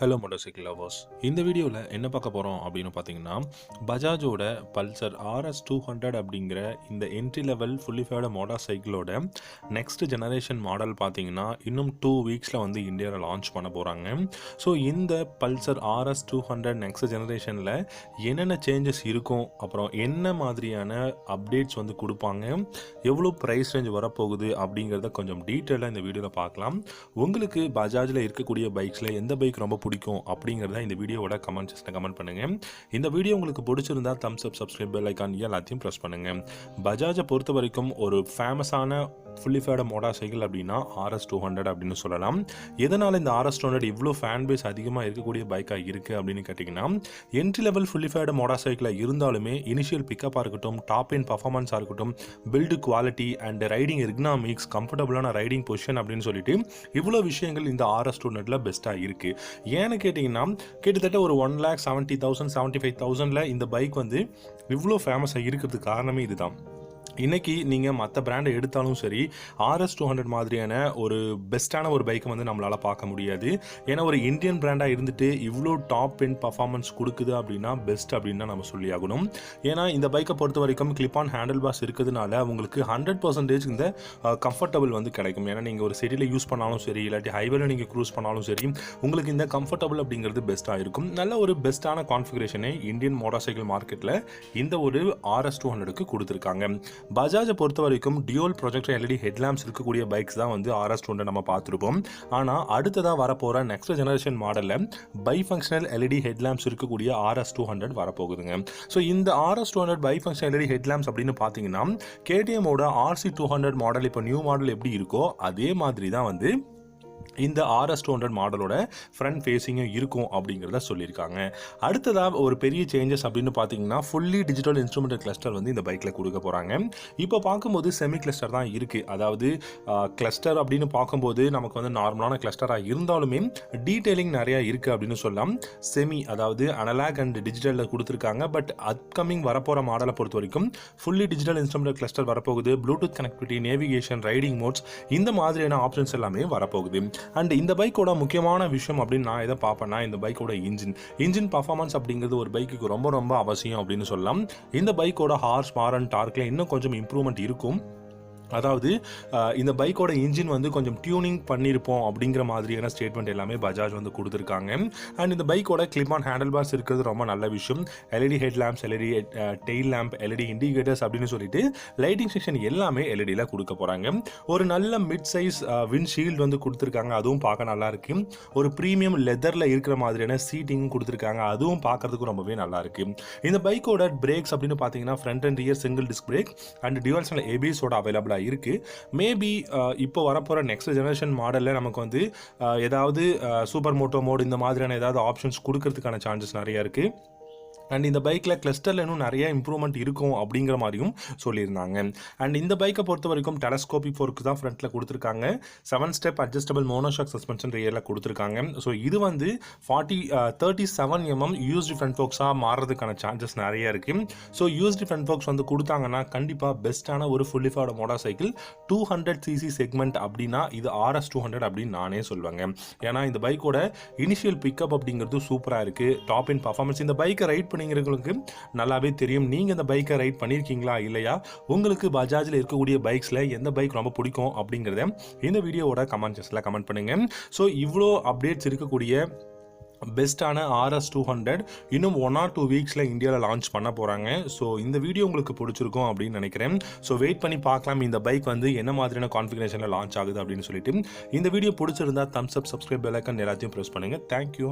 Hello மோட்டர்சைக்கிள் lovers. இந்த வீடியோவில் என்ன பார்க்க போகிறோம் அப்படின்னு பார்த்தீங்கன்னா, பஜாஜோட பல்சர் RS200 அப்படிங்கிற இந்த entry level fully faired motor சைக்கிளோட நெக்ஸ்ட் ஜெனரேஷன் மாடல் பார்த்தீங்கன்னா இன்னும் 2 வீக்ஸில் வந்து இந்தியாவில் லான்ச் பண்ண போகிறாங்க. ஸோ இந்த பல்சர் RS200 நெக்ஸ்ட் ஜெனரேஷனில் என்னென்ன சேஞ்சஸ் இருக்கும், அப்புறம் என்ன மாதிரியான அப்டேட்ஸ் வந்து கொடுப்பாங்க, எவ்வளோ ப்ரைஸ் ரேஞ்ச் வரப்போகுது அப்படிங்கிறத கொஞ்சம் டீட்டெயிலாக இந்த வீடியோவில் பார்க்கலாம். உங்களுக்கு பஜாஜில் இருக்கக்கூடிய பைக்ஸில் எந்த பைக் ரொம்ப பிடிக்கும் அப்படிங்கிறத இந்த வீடியோவோட கமெண்ட் செக்ஷனில் கமெண்ட் பண்ணுங்கள். இந்த வீடியோ உங்களுக்கு பிடிச்சிருந்தா தம்ஸ் அப், சப்ஸ்கிரைப், பெல் ஐக்கான் எல்லாத்தையும் ப்ரெஸ் பண்ணுங்கள். பஜாஜை பொறுத்த வரைக்கும் ஒரு ஃபேமஸான ஃபுல்லி ஃபேர்டு மோட்டார் சைக்கிள் அப்படின்னா RS200 அப்படின்னு சொல்லலாம். எதனால் இந்த RS200 இவ்வளோ ஃபேன் பேஸ் அதிகமாக இருக்கக்கூடிய பைக்காக இருக்குது அப்படின்னு கேட்டிங்கன்னா, entry level fully faired motor சைக்கிளாக இருந்தாலுமே இனிஷியல் பிக்கப்பாக இருக்கட்டும், டாப் இன் பர்ஃபார்மன்ஸாக இருக்கட்டும், build quality and riding ergonomics, கம்ஃபர்டபுளான ரைடிங் பொசிஷன் அப்படின்னு சொல்லிட்டு இவ்வளோ விஷயங்கள் இந்த RS200ல பெஸ்ட்டாக இருக்குது. ஏன்னு கேட்டிங்கன்னா, கிட்டத்தட்ட ஒரு 1,70,000 75,000 இந்த பைக் வந்து இவ்வளோ ஃபேமஸாக இருக்கிறதுக்கு காரணமே இதுதான். இன்றைக்கி நீங்கள் மற்ற பிராண்டை எடுத்தாலும் சரி, RS200 மாதிரியான ஒரு பெஸ்ட்டான ஒரு பைக்கை வந்து நம்மளால் பார்க்க முடியாது. ஏன்னா ஒரு இந்தியன் பிராண்டாக இருந்துட்டு இவ்வளோ டாப் எண்ட் பர்ஃபார்மன்ஸ் கொடுக்குது அப்படின்னா பெஸ்ட் அப்படின்னு தான் நம்ம சொல்லி ஆகணும். ஏன்னா இந்த பைக்கை பொறுத்த வரைக்கும் கிளிப் ஆன் ஹேண்டில் பாஸ் இருக்கிறதுனால உங்களுக்கு 100% இந்த கம்ஃபர்டபுள் வந்து கிடைக்கும். ஏன்னா நீங்கள் ஒரு சிட்டியில் யூஸ் பண்ணாலும் சரி, இல்லாட்டி ஹைவேல நீங்கள் க்ரூஸ் பண்ணாலும் சரி, உங்களுக்கு இந்த கம்ஃபர்டபுள் அப்படிங்கிறது பெஸ்ட்டாக இருக்கும். நல்ல ஒரு பெஸ்ட்டான கான்ஃபிகரேஷனை இந்தியன் மோட்டார் சைக்கிள் மார்க்கெட்டில் இந்த ஒரு RS200க்கு கொடுத்துருக்காங்க. பஜாஜை பொறுத்த வரைக்கும் டியூல் ப்ரொஜெக்டர் LED ஹெட்லாம்ப்ஸ் இருக்கக்கூடிய பைக்ஸ் தான் வந்து RS200 நம்ம பார்த்துருப்போம். ஆனால் அடுத்ததாக வரப்போகிற நெக்ஸ்ட் ஜெனரேஷன் மாடலில் பை ஃபங்க்ஷனல் LED ஹெட்லாம்ப்ஸ் இருக்கக்கூடிய RS200 வரப்போகுதுங்க. ஸோ இந்த RS200 by functional LED headlamps அப்படின்னு பார்த்தீங்கன்னா, KTMோட RC200 மாடல் இப்போ நியூ மாடல் எப்படி இருக்கோ அதே மாதிரி தான் வந்து இந்த RS200 மாடலோட ஃப்ரண்ட் ஃபேஸிங்கும் இருக்கும் அப்படிங்கிறத சொல்லியிருக்காங்க. அடுத்ததாக ஒரு பெரிய சேஞ்சஸ் அப்படின்னு பார்த்தீங்கன்னா, ஃபுல்லி டிஜிட்டல் இன்ஸ்ட்ருமெண்டல் கிளஸ்டர் வந்து இந்த பைக்கில் கொடுக்க போகிறாங்க. இப்போ பார்க்கும்போது செமி கிளஸ்டர் தான் இருக்குது. அதாவது கிளஸ்டர் அப்படின்னு பார்க்கும்போது நமக்கு வந்து நார்மலான கிளஸ்டராக இருந்தாலுமே டீட்டெயிலிங் நிறையா இருக்குது அப்படின்னு சொல்லலாம். செமி அதாவது அனலாக் அண்ட் டிஜிட்டலில் கொடுத்துருக்காங்க. பட் அப்கமிங் வரப்போகிற மாடலை பொறுத்த வரைக்கும் ஃபுல்லி டிஜிட்டல் இன்ஸ்ட்ருமெண்டல் கிளஸ்டர் வரப்போகுது. Bluetooth connectivity, navigation, riding modes, இந்த மாதிரியான ஆப்ஷன்ஸ் எல்லாமே வரப்போகுது. அண்ட் இந்த பைக்கோட முக்கியமான விஷயம் அப்படின்னு நான் எதை பார்ப்பேன்னா, இந்த பைக்கோட இன்ஜின் பர்ஃபார்மன்ஸ் அப்படிங்கிறது ஒரு பைக்குக்கு ரொம்ப ரொம்ப அவசியம் அப்படின்னு சொல்லலாம். இந்த பைக்கோட ஹார்ஸ் பவர் அண்ட் டார்க்கில் இன்னும் கொஞ்சம் இம்ப்ரூவ்மெண்ட் இருக்கும். அதாவது இந்த பைக்கோட இன்ஜின் வந்து கொஞ்சம் டியூனிங் பண்ணியிருப்போம் அப்படிங்கிற மாதிரியான ஸ்டேட்மெண்ட் எல்லாமே பஜாஜ் வந்து கொடுத்துருக்காங்க. அண்ட் இந்த பைக்கோட கிளிப் ஆன் ஹேண்டில் பார்ஸ் இருக்கிறது ரொம்ப நல்ல விஷயம். LED head lamps, LED tail lamp, LED indicators அப்படின்னு சொல்லிட்டு லைட்டிங் செக்ஷன் எல்லாமே LEDயில் கொடுக்க போகிறாங்க. ஒரு நல்ல மிட் சைஸ் விண்ட்ஷீல்டு வந்து கொடுத்துருக்காங்க, அதுவும் பார்க்க நல்லா இருக்கு. ஒரு ப்ரீமியம் லெதரில் இருக்கிற மாதிரியான சீட்டிங்கும் கொடுத்துருக்காங்க, அதுவும் பார்க்கறதுக்கு ரொம்பவே நல்லா இருக்கு. இந்த பைக்கோட பிரேக்ஸ் அப்படின்னு பார்த்தீங்கன்னா, front and rear single disc brake and dual channel ABSோட அவைலபிளாக இருக்கு. மேபி இப்போ வரப்போகிற நெக்ஸ்ட் ஜெனரேஷன் மாடலில் நமக்கு வந்து ஏதாவது சூப்பர் மோட்டோ மோட் இந்த மாதிரியான ஏதாவது ஆப்ஷன்ஸ் கொடுக்கறதுக்கான சான்சஸ் நிறையா இருக்குது. அண்ட் இந்த பைக்கில் கிளஸ்டரில் இன்னும் நிறைய இம்ப்ரூவ்மெண்ட் இருக்கும் அப்படிங்கிற மாதிரியும் சொல்லியிருந்தாங்க. அண்ட் இந்த பைக்கை பொறுத்த வரைக்கும் டெலஸ்கோபிக் ஃபோர்க்கு தான் ஃப்ரண்ட்டில் கொடுத்துருக்காங்க. 7 ஸ்டெப் அட்ஜஸ்டபிள் மோனோஷாக் சஸ்பென்ஷன் ரியரில் கொடுத்துருக்காங்க. ஸோ இது வந்து 37 mm யூஎஸ்டி ஃப்ரண்ட் ஃபோக்ஸாக மாறுறதுக்கான சான்சஸ் நிறைய இருக்குது. ஸோ யூஎஸ்டி ஃப்ரண்ட் ஃபோக்ஸ் வந்து கொடுத்தாங்கன்னா கண்டிப்பாக பெஸ்ட்டான ஒரு fully faired motor cycle 200cc segment அப்படின்னா இது RS200 அப்படின்னு நானே சொல்லுவேங்க. ஏன்னா இந்த பைக்கோட இனிஷியல் பிக்கப் அப்படிங்கிறது சூப்பராக இருக்குது. டாப் இன் பர்ஃபார்மன்ஸ் இந்த பைக்கை ரைட் பண்ணிங்கிறவங்களுக்கு நல்லாவே தெரியும். நீங்கள் இந்த பைக்கை ரைட் பண்ணியிருக்கீங்களா இல்லையா, உங்களுக்கு பஜாஜில் இருக்கக்கூடிய பைக்ஸில் எந்த பைக் ரொம்ப பிடிக்கும் அப்படிங்கிறத இந்த வீடியோவோட கமெண்ட் செக்ஷனில் கமெண்ட் பண்ணுங்கள். ஸோ இவ்வளோ அப்டேட்ஸ் இருக்கக்கூடிய பெஸ்ட்டான RS200 இன்னும் 1 or 2 வீக்ஸில் இந்தியாவில் லான்ச் பண்ண போகிறாங்க. ஸோ இந்த வீடியோ உங்களுக்கு பிடிச்சிருக்கும் அப்படின்னு நினைக்கிறேன். ஸோ வெயிட் பண்ணி பார்க்கலாம் இந்த பைக் வந்து என்ன மாதிரியான கான்ஃபிகரேஷனில் லான்ச் ஆகுது அப்படின்னு சொல்லிட்டு. இந்த வீடியோ பிடிச்சிருந்தா தம்ஸ் அப், சப்ஸ்கிரைப், பெல் ஐக்கான் எல்லாத்தையும் ப்ரெஸ் பண்ணுங்கள். தேங்க்யூ.